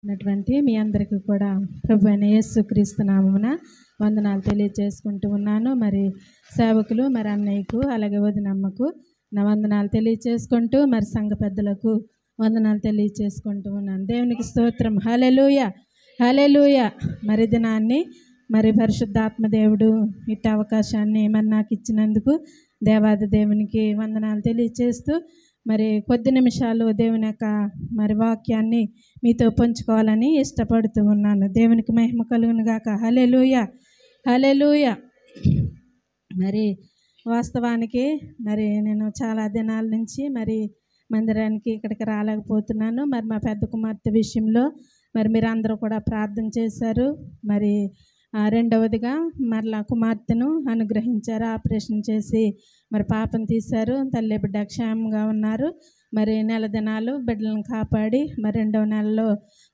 ఉన్నటువంటి మీ అందరికీ కూడా ప్రభు అయిన యేసుక్రీస్తు నామమున వందనాలు తెలియజేసుకుంటూ ఉన్నాను. మరి సేవకులు, మరి అన్నయ్యకు, అలాగే వదినమ్మకు నా వందనాలు తెలియజేసుకుంటూ, మరి సంఘ పెద్దలకు వందనాలు తెలియజేసుకుంటూ ఉన్నాను. దేవునికి స్తోత్రం. హల్లెలూయా, హల్లెలూయా. మరి దినాన్ని మరి పరిశుద్ధాత్మ దేవుడు ఇట్ట అవకాశాన్ని మరి నాకు ఇచ్చినందుకు దేవాది దేవునికి వందనాలు తెలియజేస్తూ, మరి కొద్ది నిమిషాలు దేవుని యొక్క మరి వాక్యాన్ని మీతో పంచుకోవాలని ఇష్టపడుతూ ఉన్నాను. దేవునికి మహిమ కలుగును గాక. హల్లెలూయా, హల్లెలూయా. మరి వాస్తవానికి మరి నేను చాలా దినాల నుంచి మరి మందిరానికి ఇక్కడికి రాలేకపోతున్నాను. మరి మా పెద్ద కుమార్తె విషయంలో మరి మీరు అందరూ కూడా ప్రార్థన చేశారు. మరి రెండవదిగా మరలా కుమార్తెను అనుగ్రహించారు. ఆపరేషన్ చేసి మరి పాపను తీశారు. తల్లి బిడ్డ క్షేమంగా ఉన్నారు. మరి నెల దినాలు బిడ్డలను కాపాడి మరి రెండవ నెలలో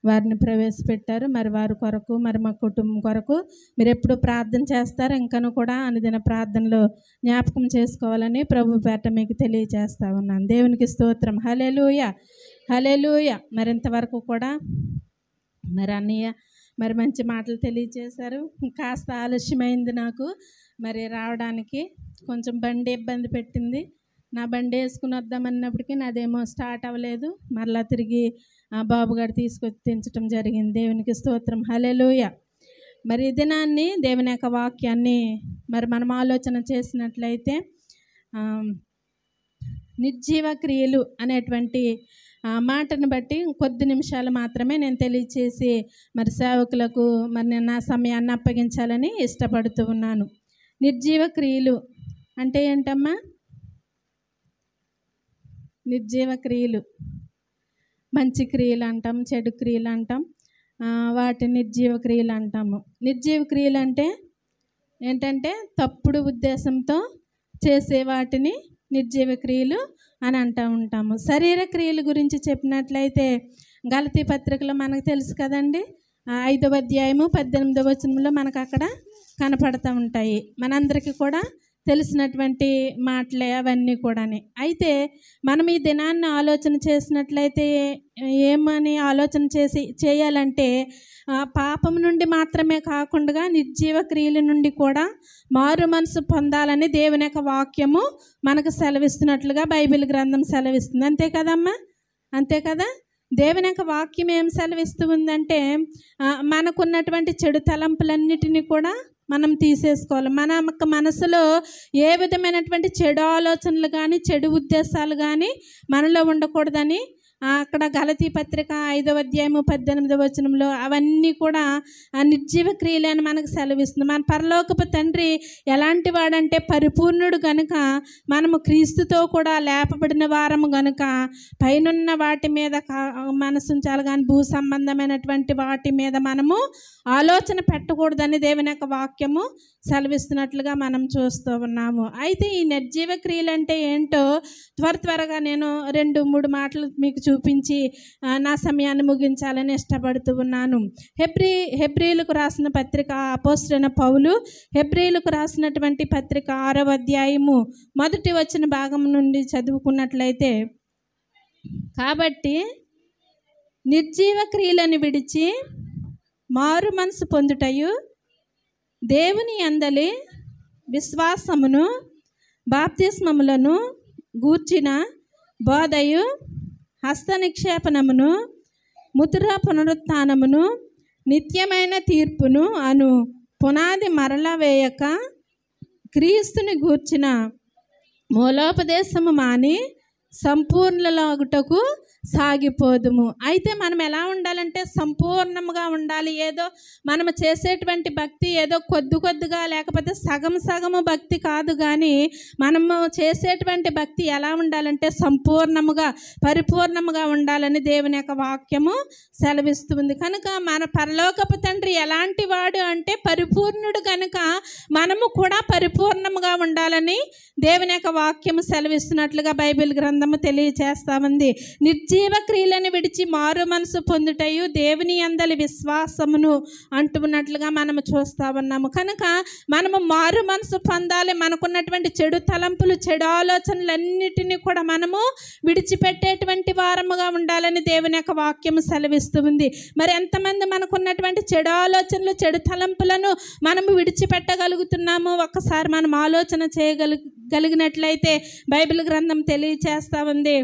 వారిని ప్రవేశపెట్టారు. మరి వారి కొరకు, మరి మా కుటుంబం కొరకు మీరు ఎప్పుడు ప్రార్థన చేస్తారు, ఇంకను కూడా అనుదిన ప్రార్థనలో జ్ఞాపకం చేసుకోవాలని ప్రభు పేట మీకు తెలియజేస్తా ఉన్నాను. దేవునికి స్తోత్రం. హల్లెలూయా, హల్లెలూయా. మరి ఇంతవరకు కూడా మరి అన్నయ్య మరి మంచి మాటలు తెలియజేశారు. కాస్త ఆలస్యమైంది నాకు మరి రావడానికి. కొంచెం బండి ఇబ్బంది పెట్టింది. నా బండి వేసుకుని వద్దామన్నప్పటికీ నాదేమో స్టార్ట్ అవ్వలేదు. మరలా తిరిగి బాబు గారు తీసుకొచ్చి దించడం జరిగింది. దేవునికి స్తోత్రం. హల్లెలూయా. మరి ఈ దినాన్ని దేవుని యొక్క వాక్యాన్ని మరి మనం ఆలోచన చేసినట్లయితే నిర్జీవ క్రియలు అనేటువంటి మాటను బట్టి కొద్ది నిమిషాలు మాత్రమే నేను తెలియచేసి మరి సేవకులకు మరి నేను నా సమయాన్ని అప్పగించాలని ఇష్టపడుతూ ఉన్నాను. నిర్జీవ క్రియలు అంటే ఏంటమ్మా? నిర్జీవ క్రియలు, మంచి క్రియలు అంటాం, చెడు క్రియలు అంటాం, వాటి నిర్జీవ క్రియలు అంటాము. నిర్జీవ క్రియలు అంటే ఏంటంటే తప్పుడు ఉద్దేశంతో చేసే వాటిని నిర్జీవ క్రియలు అని అంటూ ఉంటాము. శరీర క్రియల గురించి చెప్పినట్లయితే గలతీ పత్రికలో మనకు తెలుసు కదండి, 5వ అధ్యాయము 18వ వచనంలో మనకు అక్కడ కనపడుతూ ఉంటాయి. మనందరికీ కూడా తెలిసినటువంటి మాటలే అవన్నీ కూడాని. అయితే మనం ఈ దినాన్ని ఆలోచన చేసినట్లయితే ఏమని ఆలోచన చేయాలంటే పాపం నుండి మాత్రమే కాకుండా నిర్జీవ క్రియల నుండి కూడా మారు మనసు పొందాలని దేవుని యొక్క వాక్యము మనకు సెలవిస్తున్నట్లుగా బైబిల్ గ్రంథం సెలవిస్తుంది. అంతే కదమ్మా? అంతే కదా? దేవుని యొక్క వాక్యం ఏం సెలవిస్తూ ఉందంటే మనకున్నటువంటి చెడు తలంపులన్నిటినీ కూడా మనం తీసేసుకోవాలి. మన మనసులో ఏ విధమైనటువంటి చెడు ఆలోచనలు కానీ చెడు ఉద్దేశాలు కానీ మనలో ఉండకూడదని అక్కడ గలతీ పత్రిక 5వ అధ్యాయము 18వ వచనంలో అవన్నీ కూడా నిర్జీవ క్రియలు అని మనకు సెలవిస్తుంది. మన పరలోకపు తండ్రి ఎలాంటి వాడంటే పరిపూర్ణుడు గనుక మనము క్రీస్తుతో కూడా లేపబడిన వారము గనుక పైనున్న వాటి మీద మనసు ఉంచాలి కానీ భూ సంబంధమైనటువంటి వాటి మీద మనము ఆలోచన పెట్టకూడదని దేవుని యొక్క వాక్యము సెలవిస్తున్నట్లుగా మనం చూస్తూ ఉన్నాము. అయితే ఈ నిర్జీవ క్రియలు అంటే ఏంటో త్వరగా నేను 2-3 మాటలు మీకు చూపించి నా సమయాన్ని ముగించాలని ఇష్టపడుతూ ఉన్నాను. హెబ్రీలకు రాసిన పత్రిక అపోస్తలుడైన పౌలు హెబ్రీలకు రాసినటువంటి పత్రిక 6వ అధ్యాయము 1వ వచన భాగం నుండి చదువుకున్నట్లయితే, కాబట్టి నిర్జీవ క్రియలను విడిచి మారు మనసు పొందుటయు దేవుని యందలి విశ్వాసమును బాప్తిస్మములను గూర్చిన బోధయు హస్త నిక్షేపణమును ముతుర పునరుత్థానమును నిత్యమైన తీర్పును అను పునాది మరల వేయక క్రీస్తుని గూర్చిన మూలోపదేశము మాని సంపూర్ణలాగుటకు సాగిపోదుము. అయితే మనం ఎలా ఉండాలంటే సంపూర్ణంగా ఉండాలి. ఏదో మనము చేసేటువంటి భక్తి ఏదో కొద్దిగా లేకపోతే సగము భక్తి కాదు, కానీ మనము చేసేటువంటి భక్తి ఎలా ఉండాలంటే సంపూర్ణముగా పరిపూర్ణముగా ఉండాలని దేవుని యొక్క వాక్యము సెలవిస్తుంది. కనుక మన పరలోకపు తండ్రి ఎలాంటి వాడు అంటే పరిపూర్ణుడు కనుక మనము కూడా పరిపూర్ణముగా ఉండాలని దేవుని యొక్క వాక్యము సెలవిస్తున్నట్లుగా బైబిల్ గ్రంథం గ్రంథము తెలియచేస్తా ఉంది. నిర్జీవ క్రియలను విడిచి మారు మనసు పొందుటయు దేవుని యందలి విశ్వాసమును అంటున్నట్లుగా మనము చూస్తూ ఉన్నాము. కనుక మనము మారు మనసు పొందాలి. మనకున్నటువంటి చెడు తలంపులు, చెడు ఆలోచనలన్నిటినీ కూడా మనము విడిచిపెట్టేటువంటి వారముగా ఉండాలని దేవుని యొక్క వాక్యము సెలవిస్తూ ఉంది. మరి ఎంతమంది మనకున్నటువంటి చెడు ఆలోచనలు, చెడు తలంపులను మనము విడిచిపెట్టగలుగుతున్నాము? ఒక్కసారి మనం ఆలోచన చేయగలిగినట్లయితే బైబిల్ గ్రంథం తెలియచేస్తా ఉంది,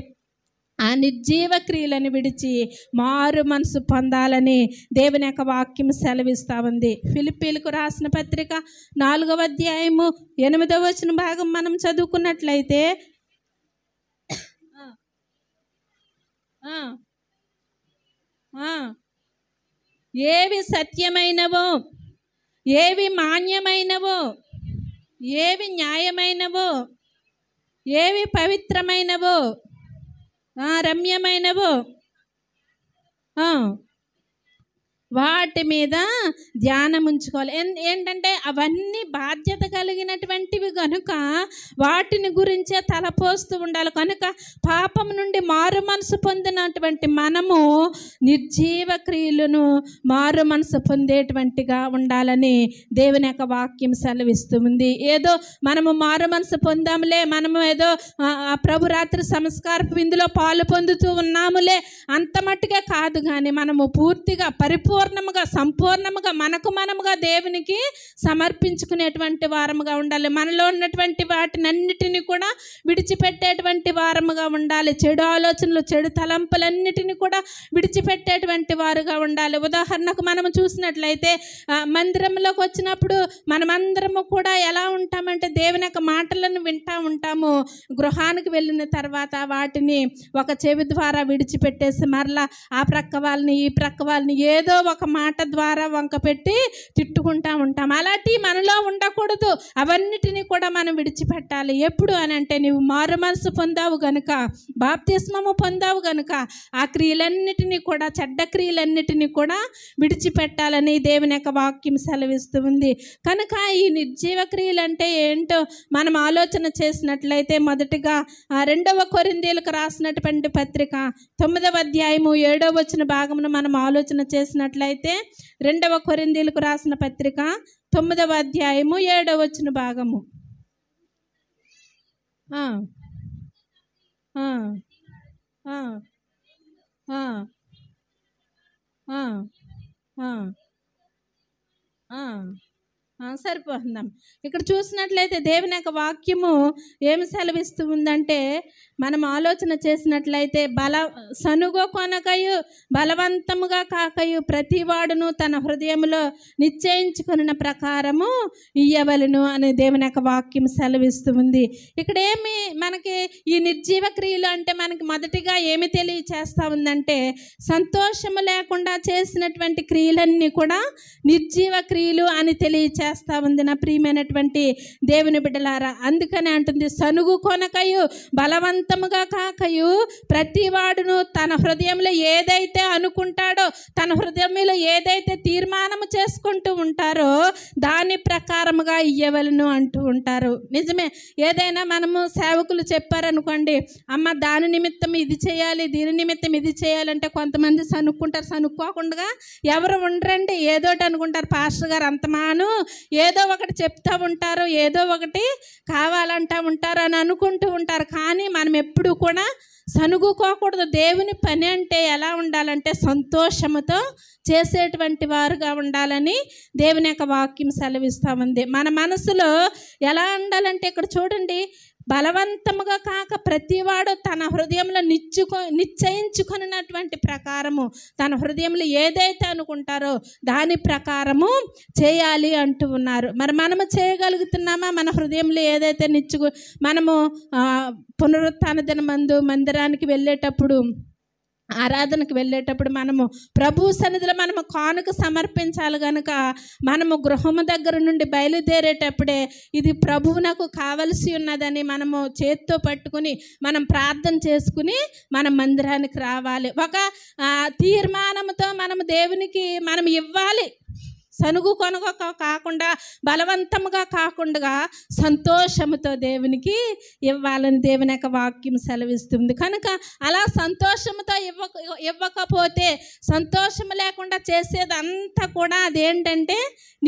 ఆ నిర్జీవ క్రియలను విడిచి మారు మనసు పొందాలని దేవుని యొక్క వాక్యం సెలవిస్తూ ఉంది. ఫిలిప్పీలకు రాసిన పత్రిక 4వ అధ్యాయము 8వ వచన భాగం మనం చదువుకున్నట్లయితే, ఏవి సత్యమైనవో, ఏవి మాన్యమైనవో, ఏవి న్యాయమైనవో, ఏవి పవిత్రమైనవో, రమ్యమైనవో వాటి మీద ధ్యానం ఉంచుకోవాలి. ఏంటంటే అవన్నీ బాధ్యత కలిగినటువంటివి కనుక వాటిని గురించే తలపోస్తూ ఉండాలి. కనుక పాపం నుండి మారు మనసు పొందినటువంటి మనము నిర్జీవ క్రియలను మారు మనసు పొందేటువంటిగా ఉండాలని దేవుని యొక్క వాక్యం సెలవిస్తూ ఉంది. ఏదో మనము మారు మనసు పొందాములే, మనము ఏదో ప్రభు రాత్రి సంస్కారపు విందులో పాలు పొందుతూ ఉన్నాములే అంత మట్టుగా కాదు, కానీ మనము పూర్తిగా పరిపూర్ణముగా సంపూర్ణముగా మనకు మనముగా దేవునికి సమర్పించుకునేటువంటి వారముగా ఉండాలి. మనలో ఉన్నటువంటి వాటినన్నిటిని కూడా విడిచిపెట్టేటువంటి వారముగా ఉండాలి. చెడు ఆలోచనలు, చెడు తలంపులన్నిటిని కూడా విడిచిపెట్టేటువంటి వారుగా ఉండాలి. ఉదాహరణకు మనము చూసినట్లయితే మందిరంలోకి వచ్చినప్పుడు మనమందరము కూడా ఎలా ఉంటామంటే దేవుని యొక్క మాటలను వింటూ ఉంటాము. గృహానికి వెళ్ళిన తర్వాత వాటిని ఒక చెవి ద్వారా విడిచిపెట్టేసి మరలా ఆ ప్రక్క వాళ్ళని, ఈ ప్రక్క వాళ్ళని ఏదో ఒక మాట ద్వారా వంక పెట్టి తిట్టుకుంటా ఉంటాం. అలాంటివి మనలో ఉండకూడదు. అవన్నిటినీ కూడా మనం విడిచిపెట్టాలి. ఎప్పుడు అని అంటే, నీవు మారు మనసు పొందావు గనుక, బాప్తిస్మము పొందావు గనుక ఆ క్రియలన్నిటినీ కూడా, చెడ్డ క్రియలన్నిటినీ కూడా విడిచిపెట్టాలని దేవుని యొక్క వాక్యం సెలవిస్తూ ఉంది. కనుక ఈ నిర్జీవ క్రియలు అంటే ఏంటో మనం ఆలోచన చేసినట్లయితే, మొదటిగా 2వ కొరింథీయులకు రాసినటువంటి పత్రిక 9వ అధ్యాయము 7వ వచన భాగమును మనం ఆలోచన చేసినట్లయితే, 2వ కొరింథీయులకు రాసిన పత్రిక 9వ అధ్యాయము 7వ వచన భాగము. సరిపోతుందాం. ఇక్కడ చూసినట్లయితే దేవుని యొక్క వాక్యము ఏమి సెలవిస్తూ ఉందంటే, మనం ఆలోచన చేసినట్లయితే, సనుగో కొనకయు బలవంతముగా కాకయు ప్రతివాడును తన హృదయంలో నిశ్చయించుకున్న ప్రకారము ఇయ్యవలను అని దేవుని యొక్క వాక్యం సెలవిస్తూ ఉంది. ఇక్కడ ఏమి మనకి ఈ నిర్జీవ క్రియలు అంటే మనకి మొదటిగా ఏమి తెలియచేస్తూ ఉందంటే, సంతోషము లేకుండా చేసినటువంటి క్రియలన్నీ కూడా నిర్జీవ క్రియలు అని తెలియచేస్తూ ఉంది. నా ప్రియమైనటువంటి దేవుని బిడ్డలారా, అందుకనే అంటుంది, సనుగు కొనకయు బలవంతముగా కాకయు ప్రతివాడును తన హృదయంలో ఏదైతే అనుకుంటాడో, తన హృదయంలో ఏదైతే తీర్మానము చేసుకుంటూ ఉంటారో దాని ప్రకారముగా ఇయ్యవలను అంటూ ఉంటారు. నిజమే, ఏదైనా మనము సేవకులు చెప్పారనుకోండి, అమ్మ దాని నిమిత్తం ఇది చేయాలి, దీని నిమిత్తం ఇది చేయాలంటే కొంతమంది సనుక్కుంటారు. సనుక్కోకుండా ఎవరు ఉండరండి, ఏదోటి అనుకుంటారు. పాస్టర్ గారు అంతమాను ఏదో ఒకటి చెప్తూ ఉంటారు, ఏదో ఒకటి కావాలంటూ ఉంటారు అని అనుకుంటూ ఉంటారు. కానీ మనం ఎప్పుడు కూడా సనుగుకోకూడదు. దేవుని పని అంటే ఎలా ఉండాలంటే సంతోషముతో చేసేటువంటి వారుగా ఉండాలని దేవుని యొక్క వాక్యం సెలవిస్తూ ఉంది. మన మనసులో ఎలా ఉండాలంటే, ఇక్కడ చూడండి, బలవంతముగా కాక ప్రతివాడు తన హృదయంలో నిశ్చయించుకున్నటువంటి ప్రకారము, తన హృదయంలో ఏదైతే అనుకుంటారో దాని ప్రకారము చేయాలి అంటూ ఉన్నారు. మరి మనము చేయగలుగుతున్నామా? మన హృదయంలో ఏదైతే మనము పునరుత్థాన దినమందు మందిరానికి వెళ్ళేటప్పుడు, ఆరాధనకు వెళ్ళేటప్పుడు మనము ప్రభు సన్నిధిలో మనము కానుక సమర్పించాలి కనుక మనము గృహము దగ్గర నుండి బయలుదేరేటప్పుడే ఇది ప్రభువునకు కావలసి ఉన్నదని మనము చేత్తో పట్టుకుని మనం ప్రార్థన చేసుకుని మనం మందిరానికి రావాలి. ఒక తీర్మానంతో మనము దేవునికి మనం ఇవ్వాలి. సనుగు కొనుగ కాకుండా, బలవంతంగా కాకుండా సంతోషంతో దేవునికి ఇవ్వాలని దేవుని యొక్క వాక్యం సెలవిస్తుంది. కనుక అలా సంతోషంతో ఇవ్వకపోతే, సంతోషం లేకుండా చేసేది అంతా కూడా అదేంటంటే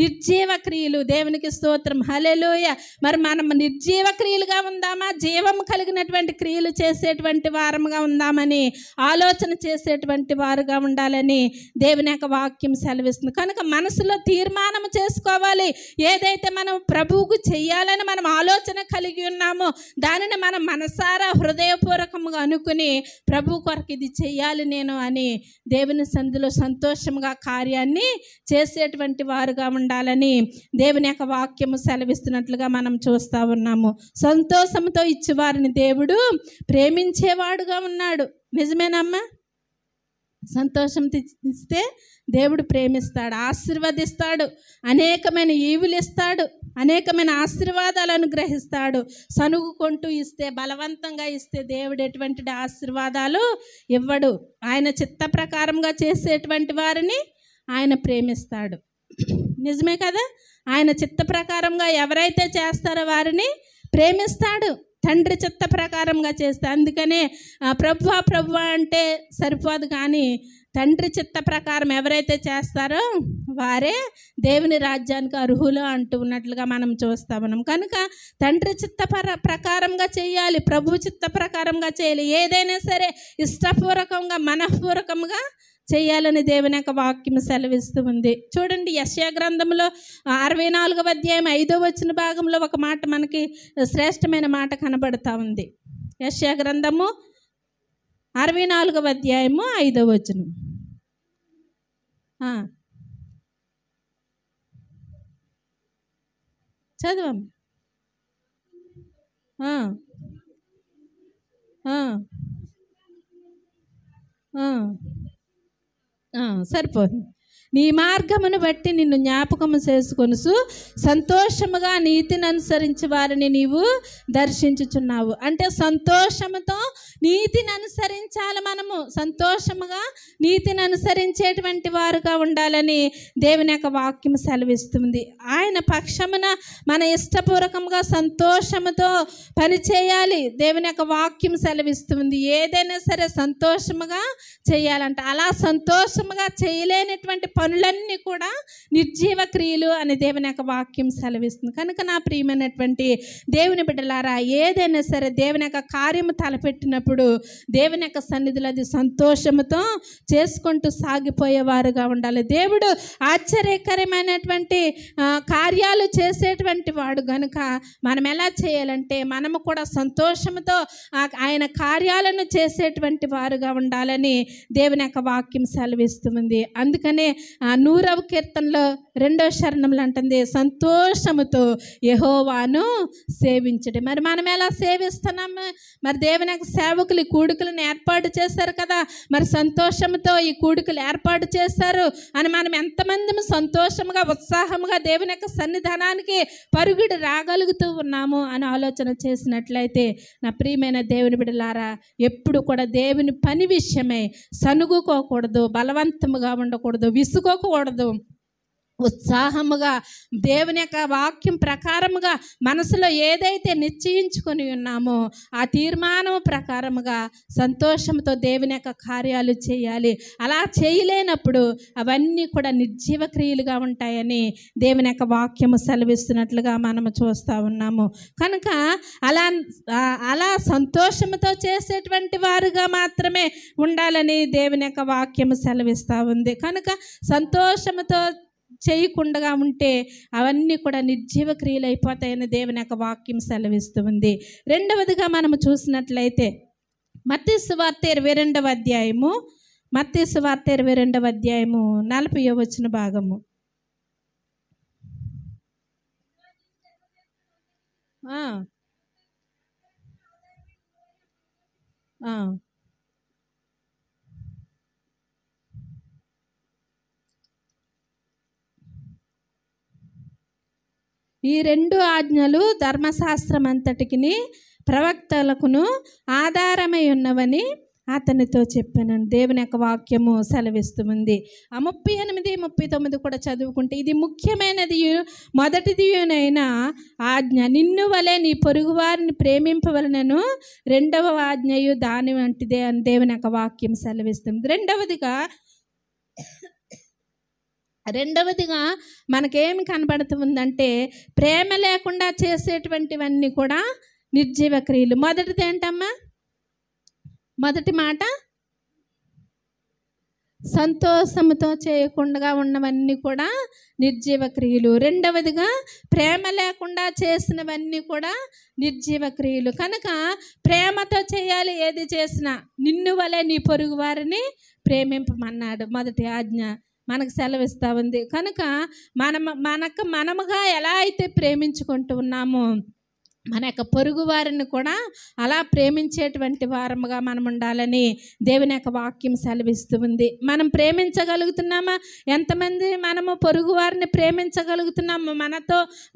నిర్జీవ క్రియలు. దేవునికి స్తోత్రం, హల్లెలూయా. మరి మనం నిర్జీవ క్రియలుగా ఉందామా, జీవం కలిగినటువంటి క్రియలు చేసేటువంటి వారముగా ఉందామని ఆలోచన చేసేటువంటి వారుగా ఉండాలని దేవుని యొక్క వాక్యం సెలవిస్తుంది. కనుక మనసులో తీర్మానం చేసుకోవాలి. ఏదైతే మనం ప్రభువుకు చెయ్యాలని మనం ఆలోచన కలిగి ఉన్నామో దానిని మనం మనసారా హృదయపూర్వకంగా అనుకుని ప్రభు కొరకు ఇది చెయ్యాలి నేను అని దేవుని సన్నిధిలో సంతోషంగా కార్యాన్ని చేసేటువంటి వారుగా ఉండాలని దేవుని యొక్క వాక్యము సెలవిస్తున్నట్లుగా మనం చూస్తూ ఉన్నాము. సంతోషంతో ఇచ్చేవారిని దేవుడు ప్రేమించేవాడుగా ఉన్నాడు. నిజమేనమ్మా? సంతోషం ఇస్తే దేవుడు ప్రేమిస్తాడు, ఆశీర్వదిస్తాడు, అనేకమైన ఈవులు ఇస్తాడు, అనేకమైన ఆశీర్వాదాలు అనుగ్రహిస్తాడు. సనుగుకుంటూ ఇస్తే, బలవంతంగా ఇస్తే దేవుడు ఎటువంటి ఆశీర్వాదాలు ఇవ్వడు. ఆయన చిత్త ప్రకారంగా చేసేటువంటి వారిని ఆయన ప్రేమిస్తాడు. నిజమే కదా? ఆయన చిత్త ప్రకారంగా ఎవరైతే చేస్తారో వారిని ప్రేమిస్తాడు, తండ్రి చిత్త ప్రకారంగా చేస్తే. అందుకనే ప్రభు అంటే సరిపోదు, కానీ తండ్రి చిత్త ప్రకారం ఎవరైతే చేస్తారో వారే దేవుని రాజ్యానికి అర్హులు అంటూ ఉన్నట్లుగా మనం చూస్తా ఉన్నాం. కనుక తండ్రి చిత్త ప్రకారంగా చేయాలి, ప్రభు చిత్త ప్రకారంగా చేయాలి. ఏదైనా సరే ఇష్టపూర్వకంగా, మనఃపూర్వకంగా చేయాలని దేవుని యొక్క వాక్యం సెలవిస్తూ ఉంది. చూడండి, యెషయా గ్రంథంలో 64వ అధ్యాయం 5వ వచన భాగంలో ఒక మాట మనకి శ్రేష్టమైన మాట కనబడతా ఉంది. యెషయా గ్రంథము 64వ అధ్యాయము 5వ వచనం. చదవం. సరిపోతుంది. నీ మార్గమును బట్టి నిన్ను జ్ఞాపకము చేసుకొనుసు సంతోషముగా నీతిని అనుసరించి వారిని నీవు దర్శించుచున్నావు. అంటే సంతోషముతో నీతిని అనుసరించాలి. మనము సంతోషముగా నీతిని అనుసరించేటువంటి వారుగా ఉండాలని దేవుని యొక్క వాక్యం సెలవిస్తుంది. ఆయన పక్షమున మన ఇష్టపూర్వకంగా సంతోషముతో పనిచేయాలి. దేవుని యొక్క వాక్యం సెలవిస్తుంది. ఏదైనా సరే సంతోషముగా చేయాలంట. అలా సంతోషముగా చేయలేనటువంటి పనులన్నీ కూడా నిర్జీవ క్రియలు అని దేవుని యొక్క వాక్యం సెలవిస్తుంది. కనుక నా ప్రియమైనటువంటి దేవుని బిడ్డలారా, ఏదైనా సరే దేవుని యొక్క కార్యము తలపెట్టినప్పుడు దేవుని యొక్క సన్నిధిలో అది సంతోషముతో చేసుకుంటూ సాగిపోయేవారుగా ఉండాలి. దేవుడు ఆశ్చర్యకరమైనటువంటి కార్యాలు చేసేటువంటి వాడు గనుక మనం ఎలా చేయాలంటే మనము కూడా సంతోషంతో ఆయన కార్యాలను చేసేటువంటి వారుగా ఉండాలని దేవుని యొక్క వాక్యం సెలవిస్తుంది. అందుకనే 100వ కీర్తనలో 2వ శరణంలో అంటుంది, సంతోషముతో యెహోవాను సేవించడం. మరి మనం ఎలా సేవిస్తున్నాము? మరి దేవుని యొక్క సేవకులు ఈ కూడికలను ఏర్పాటు చేశారు కదా, మరి సంతోషంతో ఈ కూడికలు ఏర్పాటు చేశారు అని మనం ఎంతమంది సంతోషంగా, ఉత్సాహంగా దేవుని యొక్క సన్నిధానానికి పరుగుడు రాగలుగుతూ ఉన్నాము అని ఆలోచన చేసినట్లయితే నా ప్రియమైన దేవుని బిడ్డలారా, ఎప్పుడు కూడా దేవుని పని విషయమై సనుగుకోకూడదు, బలవంతముగా ఉండకూడదు, విసుకోకూడదు. ఉత్సాహముగా దేవుని యొక్క వాక్యం ప్రకారముగా మనసులో ఏదైతే నిశ్చయించుకొని ఉన్నామో ఆ తీర్మానం ప్రకారముగా సంతోషంతో దేవుని యొక్క కార్యాలు చేయాలి. అలా చేయలేనప్పుడు అవన్నీ కూడా నిర్జీవ క్రియలుగా ఉంటాయని దేవుని యొక్క వాక్యము సెలవిస్తున్నట్లుగా మనము చూస్తూ ఉన్నాము. కనుక అలా సంతోషంతో చేసేటువంటి వారుగా మాత్రమే ఉండాలని దేవుని యొక్క వాక్యము సెలవిస్తూ ఉంది. కనుక సంతోషంతో చేయకుండా ఉంటే అవన్నీ కూడా నిర్జీవ క్రియలు అయిపోతాయని దేవుని యొక్క వాక్యం సెలవిస్తూ ఉంది. రెండవదిగా మనము చూసినట్లయితే మత్తయి సువార్త 22వ అధ్యాయము, మత్తయి సువార్త 22వ అధ్యాయము 40వ వచన భాగము. ఈ 2 ఆజ్ఞలు ధర్మశాస్త్రం అంతటికి ప్రవక్తలకును ఆధారమై ఉన్నవని అతనితో చెప్పాను. దేవుని యొక్క వాక్యము సెలవిస్తుంది. ఆ 38, 39 కూడా చదువుకుంటే, ఇది ముఖ్యమైనది మొదటిదినైన ఆజ్ఞ, నిన్ను వలె నీ పొరుగువారిని ప్రేమింపవలనను రెండవ ఆజ్ఞయు దాని వంటిదే అని దేవుని యొక్క వాక్యం సెలవిస్తుంది. రెండవదిగా మనకేమి కనబడుతుందంటే, ప్రేమ లేకుండా చేసేటువంటివన్నీ కూడా నిర్జీవ క్రియలు. మొదటిది ఏంటమ్మా? మొదటి మాట, సంతోషంతో చేయకుండా ఉన్నవన్నీ కూడా నిర్జీవ క్రియలు. రెండవదిగా, ప్రేమ లేకుండా చేసినవన్నీ కూడా నిర్జీవ క్రియలు. కనుక ప్రేమతో చేయాలి ఏది చేసినా. నిన్ను వలె నీ పొరుగు వారిని ప్రేమింపమన్నాడు మొదటి ఆజ్ఞ మనకు సెలవిస్తూ ఉంది. కనుక మనముగా ఎలా అయితే ప్రేమించుకుంటూ ఉన్నామో, మన యొక్క పొరుగు వారిని కూడా అలా ప్రేమించేటువంటి వారముగా మనం ఉండాలని దేవుని యొక్క వాక్యం సెలవిస్తూ ఉంది. మనం ప్రేమించగలుగుతున్నామా? ఎంతమంది మనము పొరుగు వారిని ప్రేమించగలుగుతున్నాము?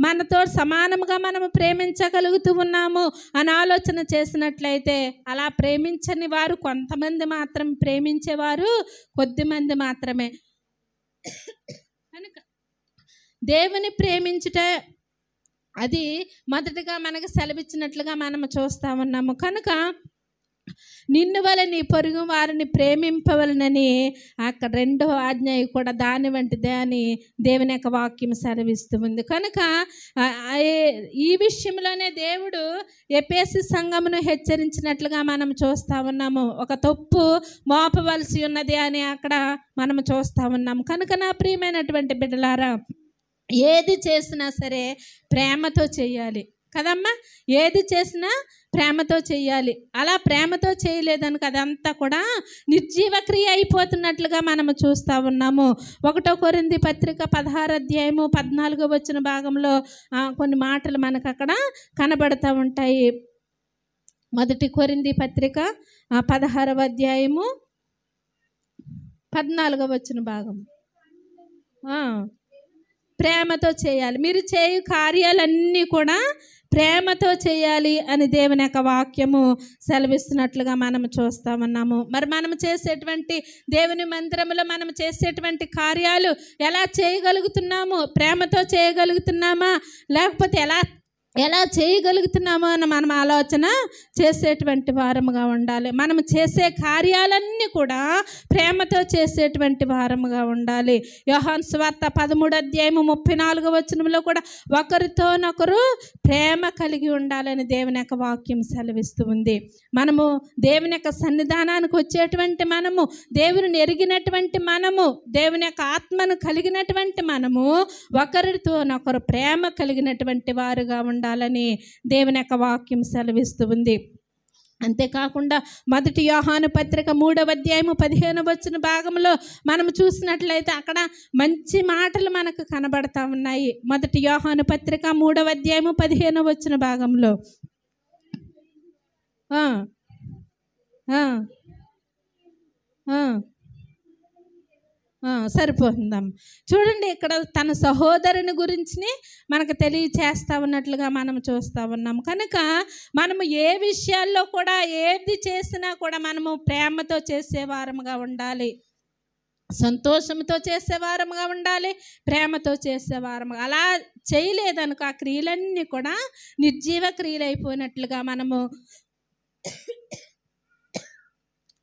మనతో సమానముగా మనము ప్రేమించగలుగుతూ ఉన్నాము అని ఆలోచన చేసినట్లయితే, అలా ప్రేమించని వారు కొంతమంది మాత్రం, ప్రేమించేవారు కొద్దిమంది మాత్రమే. కనుక దేవుని ప్రేమించుట అది మొదటగా మనకు సెలవిచ్చినట్లుగా మనము చూస్తూ ఉన్నాము. కనుక నిన్ను వలె నీ పొరుగు వారిని ప్రేమింపవలనని అక్కడ రెండవ ఆజ్ఞ కూడా దాని వంటిదే అని దేవుని యొక్క వాక్యం సెలవిస్తూ ఉంది. కనుక ఈ విషయంలోనే దేవుడు ఎఫెసు సంఘమును హెచ్చరించినట్లుగా మనం చూస్తూ ఉన్నాము. ఒక తప్పు మోపవలసి ఉన్నది అని అక్కడ మనము చూస్తూ ఉన్నాము. కనుక నా ప్రియమైనటువంటి బిడ్డలారా, ఏది చేసినా సరే ప్రేమతో చేయాలి కదమ్మా. ఏది చేసినా ప్రేమతో చేయాలి. అలా ప్రేమతో చేయలేదనుక అదంతా కూడా నిర్జీవ క్రియ అయిపోతున్నట్లుగా మనము చూస్తూ ఉన్నాము. 1 కొరింథీ పత్రిక 16 అధ్యాయము 14 వచ్చిన భాగంలో కొన్ని మాటలు మనకు అక్కడ కనబడుతూ ఉంటాయి. 1 కొరింథీ పత్రిక 16వ అధ్యాయము 14 వచ్చిన భాగం. ప్రేమతో చేయాలి. మీరు చేయు కార్యాలన్నీ కూడా ప్రేమతో చేయాలి అని దేవుని యొక్క వాక్యము సెలవిస్తున్నట్లుగా మనం చూస్తూ ఉన్నాము. మరి మనం చేసేటువంటి దేవుని మందిరంలో మనం చేసేటువంటి కార్యాలు ఎలా చేయగలుగుతున్నాము? ప్రేమతో చేయగలుగుతున్నామా, లేకపోతే ఎలా చేయగలుగుతున్నామో అని మనం ఆలోచన చేసేటువంటి వారముగా ఉండాలి. మనం చేసే కార్యాలన్నీ కూడా ప్రేమతో చేసేటువంటి వారముగా ఉండాలి. యోహాను సువార్త 13 అధ్యాయము 34 వచనంలో కూడా ఒకరితోనొకరు ప్రేమ కలిగి ఉండాలని దేవుని యొక్క వాక్యం సెలవిస్తూ ఉంది. మనము దేవుని యొక్క సన్నిధానానికి వచ్చేటువంటి మనము, దేవుని ఎరిగినటువంటి మనము, దేవుని యొక్క ఆత్మను కలిగినటువంటి మనము ఒకరితోనొకరు ప్రేమ కలిగినటువంటి వారుగా ఉండాలని దేవుని యొక్క వాక్యం సెలవిస్తూ ఉంది. అంతేకాకుండా 1 యోహాను పత్రిక 3వ అధ్యాయము 15 వచ్చిన భాగంలో మనం చూసినట్లయితే అక్కడ మంచి మాటలు మనకు కనబడతా ఉన్నాయి. 1 యోహాను పత్రిక 3వ అధ్యాయము 15 వచ్చిన భాగంలో సరిపోతుందాం. చూడండి, ఇక్కడ తన సహోదరుని గురించి మనకు తెలియచేస్తా ఉన్నట్లుగా మనం చూస్తూ ఉన్నాం. కనుక మనము ఏ విషయాల్లో కూడా ఏది చేసినా కూడా మనము ప్రేమతో చేసేవారముగా ఉండాలి, సంతోషంతో చేసేవారముగా ఉండాలి, ప్రేమతో చేసేవారముగా. అలా చేయలేదనుకో ఆ క్రియలన్నీ కూడా నిర్జీవ క్రియలు అయిపోయినట్లుగా మనము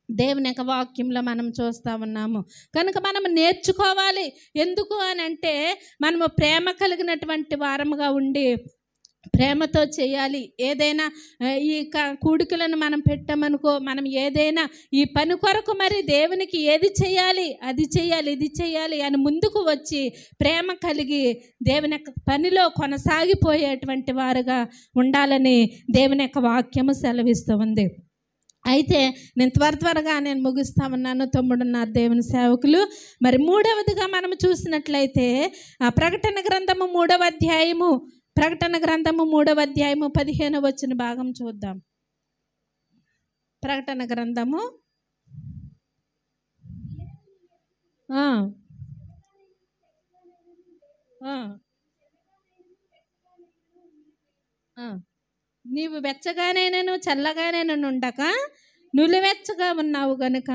దేవుని యొక్క వాక్యంలో మనం చూస్తూ ఉన్నాము. కనుక మనం నేర్చుకోవాలి. ఎందుకు అని అంటే, మనము ప్రేమ కలిగినటువంటి వారముగా ఉండి ప్రేమతో చేయాలి. ఏదైనా ఈ కూడికలను మనం పెట్టామనుకో, మనం ఏదైనా ఈ పని కొరకు మరి దేవునికి ఏది చేయాలి, అది చేయాలి, ఇది చేయాలి అని ముందుకు వచ్చి ప్రేమ కలిగి దేవుని యొక్క పనిలో కొనసాగిపోయేటువంటి వారుగా ఉండాలని దేవుని యొక్క వాక్యము సెలవిస్తూ ఉంది. అయితే నేను త్వరగా ముగిస్తా ఉన్నాను. 9:30 దేవుని సేవకులు. మరి మూడవదిగా మనం చూసినట్లయితే ప్రకటన గ్రంథము 3వ అధ్యాయము 15 వచ్చిన భాగం చూద్దాం. ప్రకటన గ్రంథము నీవు వెచ్చగానేనను చల్లగానేనను ఉండక నులివెచ్చగా ఉన్నావు గనుక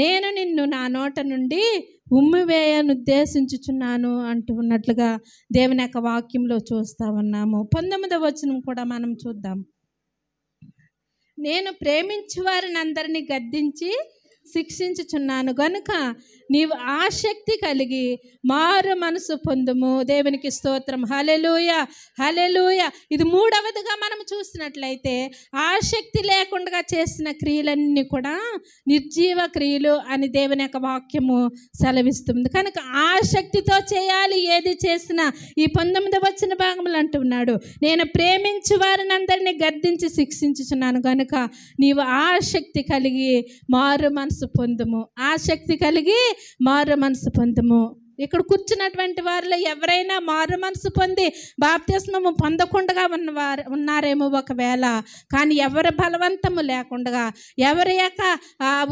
నేను నిన్ను నా నోట నుండి ఉమ్మివేయను ఉద్దేశించుచున్నాను అంటూ ఉన్నట్లుగా దేవుని యొక్క వాక్యంలో చూస్తూ ఉన్నాము. 19వ వచనం కూడా మనం చూద్దాం. నేను ప్రేమించు వారిని అందరినీ గద్దించి శిక్షించుచున్నాను గనుక నీవు ఆసక్తి కలిగి మారు మనసు పొందుము. దేవునికి స్తోత్రం. హల్లెలూయా, హల్లెలూయా. ఇది 3వదిగా మనం చూసినట్లయితే ఆసక్తి లేకుండా చేసిన క్రియలన్నీ కూడా నిర్జీవ క్రియలు అని దేవుని యొక్క వాక్యము సెలవిస్తుంది. కనుక ఆసక్తితో చేయాలి ఏది చేసినా. ఈ 19వ వచన భాగంలో అంటున్నాడు, నేను ప్రేమించు వారిని అందరినీ గద్దించి శిక్షించుచున్నాను గనుక నీవు ఆసక్తి కలిగి మారు మనసు పొందుము. ఆసక్తి కలిగి మారు మనసు పొందుము. ఇక్కడ కూర్చున్నటువంటి వారిలో ఎవరైనా మారు మనసు పొంది బాప్తిస్మము పొందకుండా ఉన్నారేమో ఒకవేళ. కానీ ఎవరి బలవంతము లేకుండా, ఎవరి యొక్క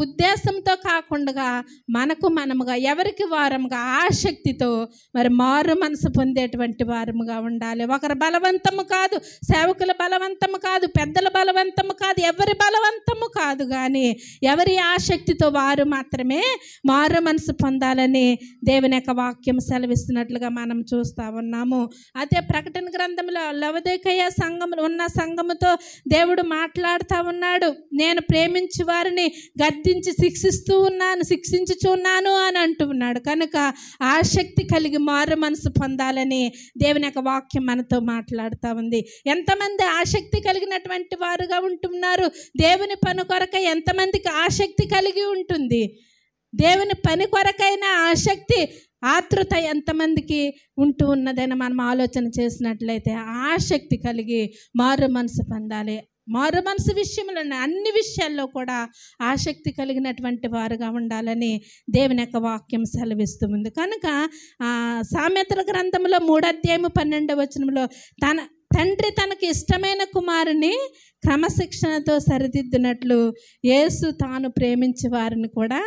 ఉద్దేశంతో కాకుండా మనముగా ఎవరికి వారముగా ఆసక్తితో మరి మారు మనసు పొందేటువంటి వారముగా ఉండాలి. ఒకరి బలవంతము కాదు, సేవకుల బలవంతము కాదు, పెద్దల బలవంతము కాదు, ఎవరి బలవంతము కాదు, కానీ ఎవరి ఆసక్తితో వారు మాత్రమే మారు మనసు పొందాలని దేవుని యొక్క వాక్యం సెలవిస్తున్నట్లుగా మనం చూస్తూ ఉన్నాము. అదే ప్రకటన గ్రంథంలో లవొదికయ సంఘములో ఉన్న సంఘముతో దేవుడు మాట్లాడుతూ ఉన్నాడు. నేను ప్రేమించి వారిని గద్దించి శిక్షించుచున్నాను అని అంటూ ఉన్నాడు. కనుక ఆసక్తి కలిగి మారు మనసు పొందాలని దేవుని యొక్క వాక్యం మనతో మాట్లాడుతూ ఉంది. ఎంతమంది ఆసక్తి కలిగినటువంటి వారుగా ఉంటున్నారు? దేవుని పని కొరకై ఎంతమందికి ఆసక్తి కలిగి ఉంటుంది? దేవుని పని కొరకైన ఆసక్తి, ఆతృత ఎంతమందికి ఉంటూ ఉన్నదని మనం ఆలోచన చేసినట్లయితే ఆసక్తి కలిగి మారు మనసు పొందాలి. మారు మనసు విషయంలో అన్ని విషయాల్లో కూడా ఆసక్తి కలిగినటువంటి వారుగా ఉండాలని దేవుని యొక్క వాక్యం సెలవిస్తుంది. కనుక సామెతల గ్రంథంలో 3వ అధ్యాయము 12వ వచనంలో తండ్రి తనకి ఇష్టమైన కుమారుని క్రమశిక్షణతో సరిదిద్దినట్లు యేసు తాను ప్రేమించే వారిని కూడా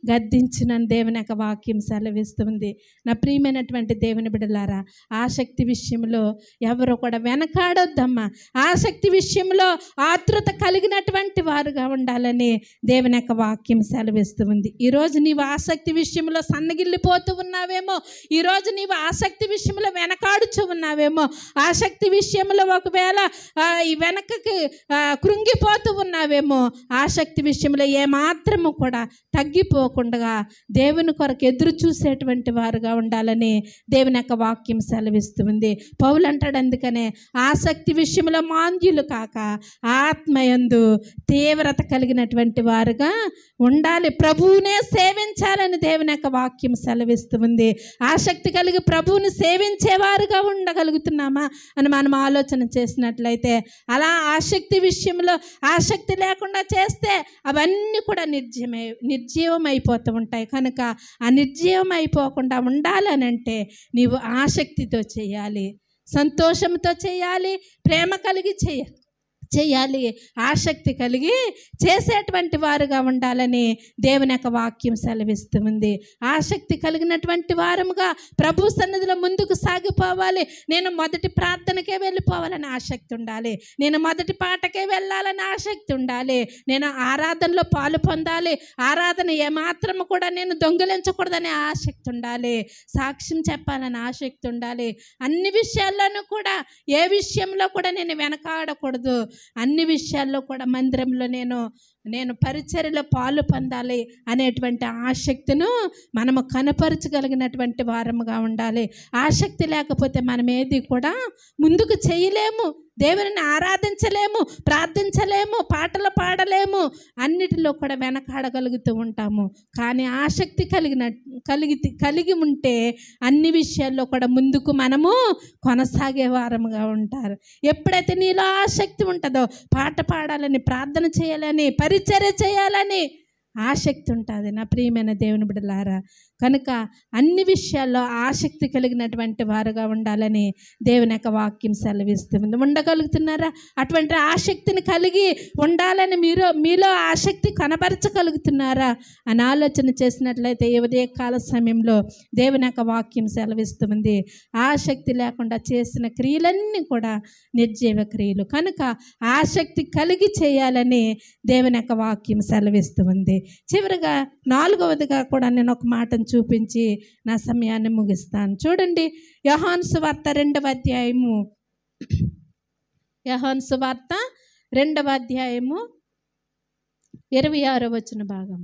గద్దించునని దేవుని యొక్క వాక్యం సెలవిస్తుంది. నా ప్రియమైనటువంటి దేవుని బిడ్డలారా, ఆసక్తి విషయంలో ఎవరు కూడా వెనకాడొద్దమ్మా. ఆసక్తి విషయంలో ఆతృత కలిగినటువంటి వారుగా ఉండాలని దేవుని యొక్క వాక్యం సెలవిస్తుంది. ఈరోజు నీవు ఆసక్తి విషయంలో సన్నగిల్లిపోతూ ఉన్నావేమో, ఈరోజు నీవు ఆసక్తి విషయంలో వెనకాడుచు ఉన్నావేమో, ఆసక్తి విషయంలో ఒకవేళ ఈ వెనకకి కృంగిపోతూ ఉన్నావేమో. ఆసక్తి విషయంలో ఏమాత్రము కూడా తగ్గిపోకుండా దేవుని కొరకు ఎదురు చూసేటువంటి వారుగా ఉండాలని దేవుని యొక్క వాక్యం సెలవిస్తుంది. పౌలు అంటాడు, అందుకనే ఆసక్తి విషయంలో మాంద్యులు కాక ఆత్మయందు తీవ్రత కలిగినటువంటి వారుగా ఉండాలి. ప్రభువునే సేవించాలని దేవుని యొక్క వాక్యం సెలవిస్తుంది. ఆసక్తి కలిగి ప్రభువుని సేవించేవారుగా ఉండగలుగుతున్నామా అని మనం ఆలోచన చేసినట్లయితే, అలా ఆసక్తి విషయంలో ఆసక్తి లేకుండా చేస్తే అవన్నీ కూడా నిర్జీవం అయిపోతూ ఉంటాయి. కనుక ఆ నిర్జీవం అయిపోకుండా ఉండాలనంటే నీవు ఆసక్తితో చేయాలి, సంతోషంతో చేయాలి, ప్రేమ కలిగి చేయాలి, ఆసక్తి కలిగి చేసేటువంటి వారుగా ఉండాలని దేవుని యొక్క వాక్యం సెలవిస్తుంది. ఆసక్తి కలిగినటువంటి వారముగా ప్రభు సన్నిధిలో ముందుకు సాగిపోవాలి. నేను మొదటి ప్రార్థనకే వెళ్ళిపోవాలని ఆసక్తి ఉండాలి, నేను మొదటి పాటకే వెళ్ళాలని ఆసక్తి ఉండాలి, నేను ఆరాధనలో పాలు పొందాలి, ఆరాధన ఏమాత్రము కూడా నేను దొంగిలించకూడదనే ఆసక్తి ఉండాలి, సాక్ష్యం చెప్పాలని ఆసక్తి ఉండాలి. అన్ని విషయాల్లోనూ కూడా ఏ విషయంలో కూడా నేను వెనకాడకూడదు. అన్ని విషయాల్లో కూడా మందిరంలో నేను పరిచర్యలో పాలు పొందాలి అనేటువంటి ఆసక్తిను మనము కనపరచగలిగినటువంటి వారముగా ఉండాలి. ఆసక్తి లేకపోతే మనం ఏది కూడా ముందుకు చేయలేము, దేవుని ఆరాధించలేము, ప్రార్థించలేము, పాటలు పాడలేము, అన్నిటిలో కూడా వెనకాడగలుగుతూ ఉంటాము. కానీ ఆసక్తి కలిగి ఉంటే అన్ని విషయాల్లో కూడా ముందుకు మనము కొనసాగే వారముగా ఉంటారు. ఎప్పుడైతే నీలో ఆసక్తి ఉంటుందో, పాట పాడాలని, ప్రార్థన చేయాలని, పరిచర్య చేయాలని ఆసక్తి ఉంటుంది. నా ప్రియమైన దేవుని బిడ్డలారా, కనుక అన్ని విషయాల్లో ఆసక్తి కలిగినటువంటి వారుగా ఉండాలని దేవుని యొక్క వాక్యం సెలవిస్తుంది. ఉండగలుగుతున్నారా? అటువంటి ఆసక్తిని కలిగి ఉండాలని మీలో ఆసక్తి కనబరచగలుగుతున్నారా అని ఆలోచన చేసినట్లయితే ఈ ఉదయకాల సమయంలో దేవుని యొక్క వాక్యం సెలవిస్తుంది, ఆసక్తి లేకుండా చేసిన క్రియలన్నీ కూడా నిర్జీవ క్రియలు. కనుక ఆసక్తి కలిగి చేయాలని దేవుని యొక్క వాక్యం సెలవిస్తుంది. చివరిగా 4వదిగా కూడా నేను ఒక మాటను చూపించి నా సమయాన్ని ముగిస్తాను. చూడండి, యోహాను సువార్త 2వ అధ్యాయము, యోహాను సువార్త 2వ అధ్యాయము 26వ వచన భాగం.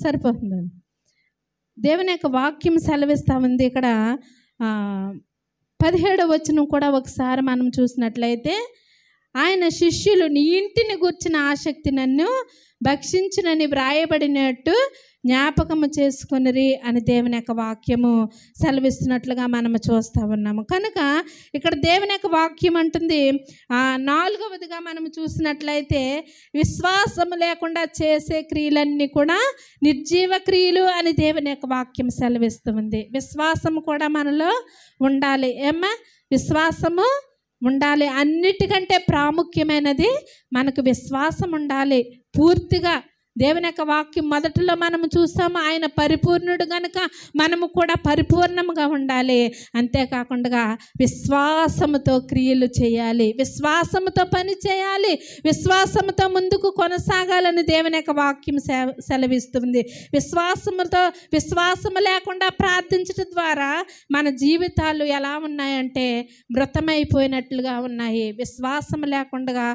సరిపోతుంది. దేవుని యొక్క వాక్యం సెలవిస్తూ ఉంది. ఇక్కడ 17వ వచనం కూడా ఒకసారి మనం చూసినట్లయితే, ఆయన శిష్యులు నీ ఇంటిని గూర్చిన ఆసక్తి నన్ను భక్షించునని వ్రాయబడినట్టు జ్ఞాపకము చేసుకొనిరి అని దేవుని యొక్క వాక్యము సెలవిస్తున్నట్లుగా మనము చూస్తూ ఉన్నాము. కనుక ఇక్కడ దేవుని యొక్క వాక్యం అంటుంది, 4వదిగా మనము చూసినట్లయితే విశ్వాసము లేకుండా చేసే క్రియలన్నీ కూడా నిర్జీవ క్రియలు అని దేవుని యొక్క వాక్యం సెలవిస్తుంది. విశ్వాసము కూడా మనలో ఉండాలి. విశ్వాసము ఉండాలి. అన్నిటికంటే ప్రాముఖ్యమైనది మనకు విశ్వాసం ఉండాలి. పూర్తిగా దేవుని యొక్క వాక్యం మొదటిలో మనము చూస్తాము, ఆయన పరిపూర్ణుడు గనుక మనము కూడా పరిపూర్ణముగా ఉండాలి. అంతేకాకుండా విశ్వాసముతో క్రియలు చేయాలి, విశ్వాసముతో పని చేయాలి, విశ్వాసముతో ముందుకు కొనసాగాలని దేవుని యొక్క వాక్యం సెలవిస్తుంది. విశ్వాసము లేకుండా ప్రార్థించడం ద్వారా మన జీవితాలు ఎలా ఉన్నాయంటే మృతమైపోయినట్లుగా ఉన్నాయి. విశ్వాసము లేకుండా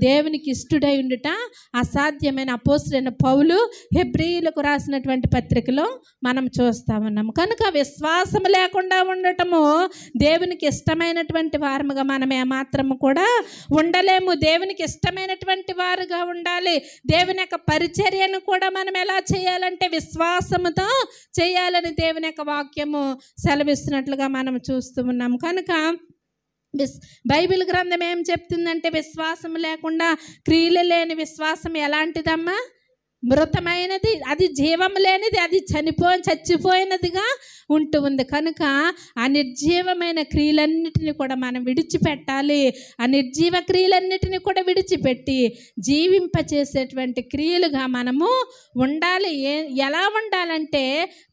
దేవునికి ఇష్టడై ఉండుట అసాధ్యమైన అపోస్తలుడైన పౌలు హెబ్రీయులకు రాసినటువంటి పత్రికలో మనం చూస్తా ఉన్నాము. కనుక విశ్వాసము లేకుండా ఉండటము దేవునికి ఇష్టమైనటువంటి వారముగా మనం ఏమాత్రము కూడా ఉండలేము. దేవునికి ఇష్టమైనటువంటి వారుగా ఉండాలి. దేవుని యొక్క పరిచర్యను కూడా మనం ఎలా చేయాలంటే విశ్వాసముతో చేయాలని దేవుని యొక్క వాక్యము సెలవిస్తున్నట్లుగా మనం చూస్తూ ఉన్నాము. కనుక బైబిల్ గ్రంథం ఏం చెప్తుందంటే, విశ్వాసం లేకుండా క్రియలు లేని విశ్వాసం ఎలాంటిదమ్మా? మృతమైనది, అది జీవం లేనిది, అది చచ్చిపోయినదిగా ఉంటూ ఉంది. కనుక ఆ నిర్జీవమైన క్రియలన్నిటిని కూడా మనం విడిచిపెట్టాలి. ఆ నిర్జీవ క్రియలన్నిటిని కూడా విడిచిపెట్టి జీవింపచేసేటువంటి క్రియలుగా మనము ఉండాలి. ఎలా ఉండాలంటే,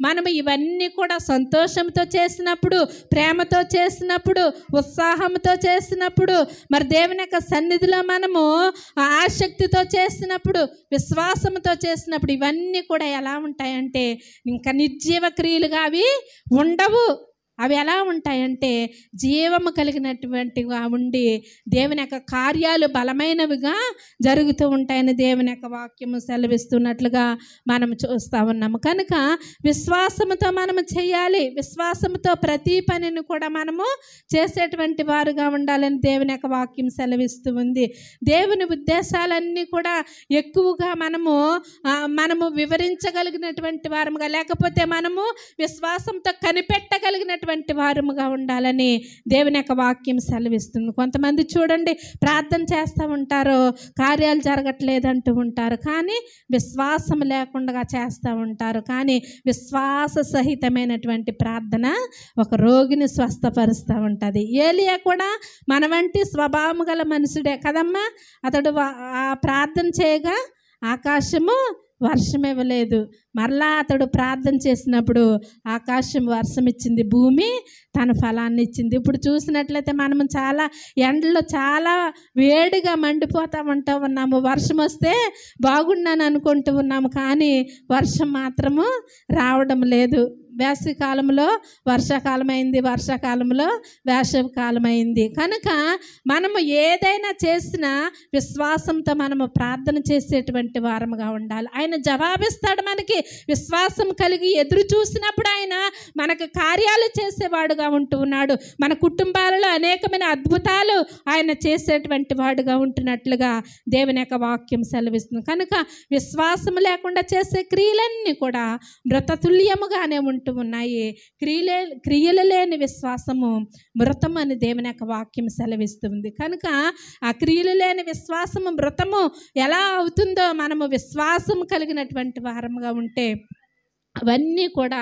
మనము ఇవన్నీ కూడా సంతోషంతో చేసినప్పుడు, ప్రేమతో చేసినప్పుడు, ఉత్సాహంతో చేసినప్పుడు, మరి దేవుని యొక్క సన్నిధిలో మనము ఆసక్తితో చేసినప్పుడు, విశ్వాసంతో చేసినప్పుడు, ఇవన్నీ కూడా ఎలా ఉంటాయంటే ఇంకా నిర్జీవ క్రియలుగా అవి ఉండవు. అవి ఎలా ఉంటాయంటే జీవము కలిగినటువంటిగా ఉండి దేవుని యొక్క కార్యాలు బలమైనవిగా జరుగుతూ ఉంటాయని దేవుని యొక్క వాక్యము సెలవిస్తున్నట్లుగా మనం చూస్తూ ఉన్నాము. కనుక విశ్వాసముతో మనము చేయాలి. విశ్వాసముతో ప్రతి పనిని కూడా మనము చేసేటువంటి వారుగా ఉండాలని దేవుని యొక్క వాక్యం సెలవిస్తూ ఉంది. దేవుని ఉద్దేశాలన్నీ కూడా ఎక్కువగా మనము వివరించగలిగినటువంటి వారముగా, లేకపోతే మనము విశ్వాసంతో కనిపెట్టగలిగినటువంటి వారముగా ఉండాలని దేవుని యొక్క వాక్యం సెలవిస్తుంది. కొంతమంది చూడండి, ప్రార్థన చేస్తూ ఉంటారు, కార్యాలు జరగట్లేదంటూ ఉంటారు, కానీ విశ్వాసం లేకుండా చేస్తూ ఉంటారు. కానీ విశ్వాస సహితమైనటువంటి ప్రార్థన ఒక రోగిని స్వస్థపరుస్తూ ఉంటుంది. ఏలియా కూడా మన వంటి స్వభావం గల మనుషుడే కదమ్మా. అతడు ఆ ప్రార్థన చేయగా ఆకాశము వర్షం ఇవ్వలేదు. మరలా అతడు ప్రార్థన చేసినప్పుడు ఆకాశం వర్షం ఇచ్చింది, భూమి తన ఫలాన్ని ఇచ్చింది. ఇప్పుడు చూసినట్లయితే మనము చాలా ఎండలో చాలా వేడిగా మండిపోతూ ఉన్నాము. వర్షం వస్తే బాగున్నాను అనుకుంటూ ఉన్నాము, కానీ వర్షం మాత్రము రావడం లేదు. వేసవి కాలంలో వర్షాకాలం అయింది, వర్షాకాలంలో వేసవి కాలం అయింది. కనుక మనము ఏదైనా చేసినా విశ్వాసంతో మనము ప్రార్థన చేసేటువంటి వారముగా ఉండాలి. ఆయన జవాబిస్తాడు. మనకి విశ్వాసం కలిగి ఎదురు చూసినప్పుడు ఆయన మనకు కార్యాలు చేసేవాడుగా ఉంటూ ఉన్నాడు. మన కుటుంబాలలో అనేకమైన అద్భుతాలు ఆయన చేసేటువంటి వాడుగా ఉంటున్నట్లుగా దేవుని యొక్క వాక్యం సెలవిస్తుంది. కనుక విశ్వాసం లేకుండా చేసే క్రియలన్నీ కూడా మృతతుల్యముగానే ఉంటూ ఉన్నాయి. క్రియలు లేని విశ్వాసము మృతం అని దేవుని యొక్క వాక్యం సెలవిస్తుంది. కనుక ఆ క్రియలు లేని విశ్వాసము మృతము ఎలా అవుతుందో మనము విశ్వాసం కలిగినటువంటి వారముగా ఉంటే అవన్నీ కూడా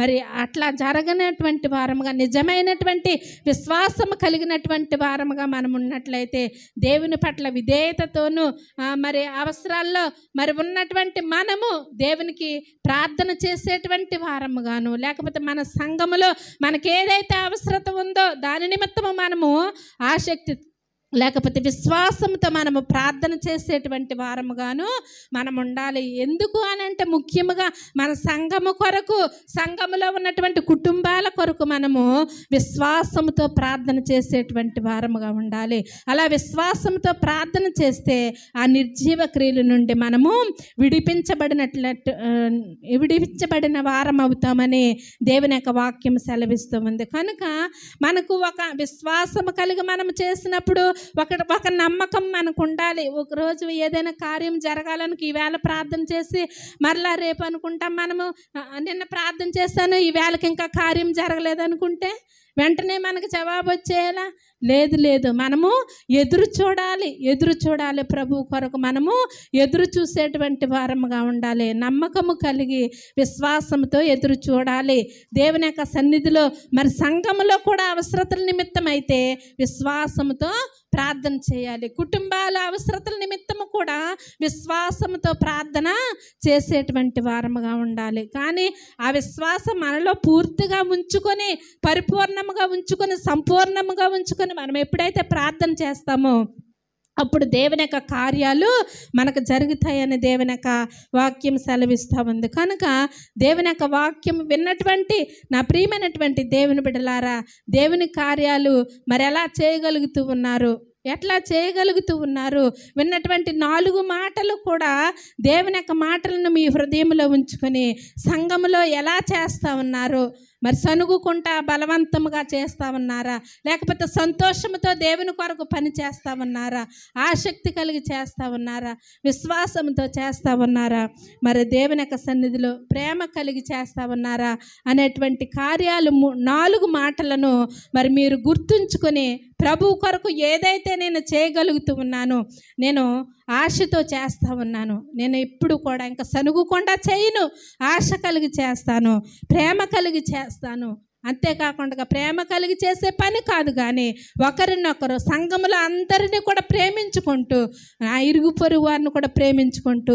మరి అట్లా జరగనటువంటి వారముగా, నిజమైనటువంటి విశ్వాసం కలిగినటువంటి వారముగా మనం ఉన్నట్లయితే దేవుని పట్ల విధేయతతోనూ మరి అవసరాల్లో మరి ఉన్నటువంటి మనము దేవునికి ప్రార్థన చేసేటువంటి వారముగాను, లేకపోతే మన సంఘములో మనకి ఏదైతే అవసరత ఉందో దాని నిమిత్తము మనము ఆసక్తి లేకపోతే విశ్వాసంతో మనము ప్రార్థన చేసేటువంటి వారముగాను మనం ఉండాలి. ఎందుకు అని అంటే ముఖ్యంగా మన సంఘము కొరకు, సంఘములో ఉన్నటువంటి కుటుంబాల కొరకు మనము విశ్వాసంతో ప్రార్థన చేసేటువంటి వారముగా ఉండాలి. అలా విశ్వాసంతో ప్రార్థన చేస్తే ఆ నిర్జీవ క్రియల నుండి మనము విడిపించబడిన వారం అవుతామని దేవుని యొక్క వాక్యం సెలవిస్తూ ఉంది. కనుక మనకు ఒక విశ్వాసం కలిగి మనం చేసినప్పుడు ఒక నమ్మకం మనకు ఉండాలి. ఒకరోజు ఏదైనా కార్యం జరగాలని ఈవేళ ప్రార్థన చేసి మరలా రేపు అనుకుంటాం, మనము నిన్న ప్రార్థన చేశాను ఈవేళకి ఇంకా కార్యం జరగలేదు అనుకుంటే వెంటనే మనకు జవాబు వచ్చేయాలా? లేదు, మనము ఎదురు చూడాలి. ప్రభు కొరకు మనము ఎదురు చూసేటువంటి వారముగా ఉండాలి. నమ్మకము కలిగి విశ్వాసంతో ఎదురు చూడాలి. దేవుని యొక్క సన్నిధిలో మరి సంఘములో కూడా అవసరతల నిమిత్తం అయితే విశ్వాసంతో ప్రార్థన చేయాలి. కుటుంబాల అవసరతల నిమిత్తము కూడా విశ్వాసంతో ప్రార్థన చేసేటువంటి వారముగా ఉండాలి. కానీ ఆ విశ్వాసం మనలో పూర్తిగా ఉంచుకొని, పరిపూర్ణముగా ఉంచుకొని, సంపూర్ణముగా ఉంచుకొని మనం ఎప్పుడైతే ప్రార్థన చేస్తామో అప్పుడు దేవుని యొక్క కార్యాలు మనకు జరుగుతాయని దేవుని యొక్క వాక్యం సెలవిస్తూ ఉంది. కనుక దేవుని యొక్క వాక్యం విన్నటువంటి నా ప్రియమైనటువంటి దేవుని బిడ్డలారా, దేవుని కార్యాలు మరి ఎలా చేయగలుగుతూ ఉన్నారు, ఎట్లా చేయగలుగుతూ ఉన్నారు? విన్నటువంటి 4 మాటలు కూడా దేవుని యొక్క మాటలను మీ హృదయంలో ఉంచుకొని సంఘములో ఎలా చేస్తూ ఉన్నారు? మరి సనుగుకుంటా బలవంతముగా చేస్తూ ఉన్నారా, లేకపోతే సంతోషంతో దేవుని కొరకు పని చేస్తూ ఉన్నారా, ఆసక్తి కలిగి చేస్తూ ఉన్నారా, విశ్వాసంతో చేస్తూ ఉన్నారా, మరి దేవుని యొక్క సన్నిధిలో ప్రేమ కలిగి చేస్తూ ఉన్నారా అనేటువంటి కార్యాలు 4 మాటలను మరి మీరు గుర్తుంచుకొని ప్రభు కొరకు ఏదైతే నేను చేయగలుగుతూ ఉన్నానో, నేను ఆశతో చేస్తూ ఉన్నాను, నేను ఎప్పుడు కూడా ఇంకా సనుగుకుండా చేయను, ఆశ కలిగి చేస్తాను, ప్రేమ కలిగి చేస్తాను. అంతేకాకుండా ప్రేమ కలిగి చేసే పని కాదు, కానీ ఒకరినొకరు సంఘములో అందరినీ కూడా ప్రేమించుకుంటూ, ఆ ఇరుగు పొరుగు వారిని కూడా ప్రేమించుకుంటూ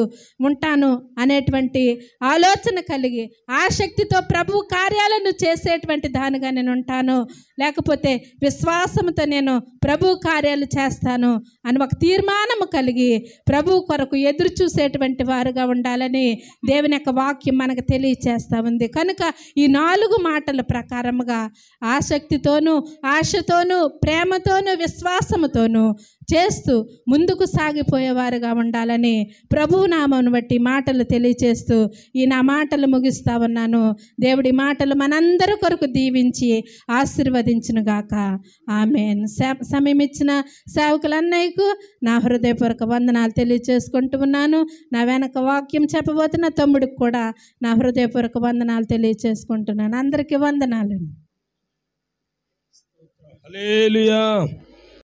ఉంటాను అనేటువంటి ఆలోచన కలిగి ఆసక్తితో ప్రభు కార్యాలను చేసేటువంటి దానిగా నేను ఉంటాను, లేకపోతే విశ్వాసంతో నేను ప్రభు కార్యాలు చేస్తాను అని ఒక తీర్మానము కలిగి ప్రభు కొరకు ఎదురు చూసేటువంటి వారుగా ఉండాలని దేవుని యొక్క వాక్యం మనకు తెలియచేస్తూ ఉంది. కనుక ఈ 4 మాటల ప్రకారముగా ఆసక్తితోనూ, ఆశతోనూ, ప్రేమతోనూ, విశ్వాసముతోనూ చేస్తూ ముందుకు సాగిపోయేవారుగా ఉండాలని ప్రభువు నామమును బట్టి మాటలు తెలియచేస్తూ ఈ నా మాటలు ముగిస్తా ఉన్నాను. దేవుడి మాటలు మనందరి కొరకు దీవించి ఆశీర్వదించునుగాక. ఆమేన్. సమయం ఇచ్చిన సేవకులన్నయ్యకు నా హృదయపూర్వక వందనాలు తెలియచేసుకుంటూ ఉన్నాను. నా వెనక వాక్యం చెప్పబోతున్న తమ్ముడికి కూడా నా హృదయపూర్వక వందనాలు తెలియచేసుకుంటున్నాను. అందరికీ వందనాలు. హల్లెలూయా.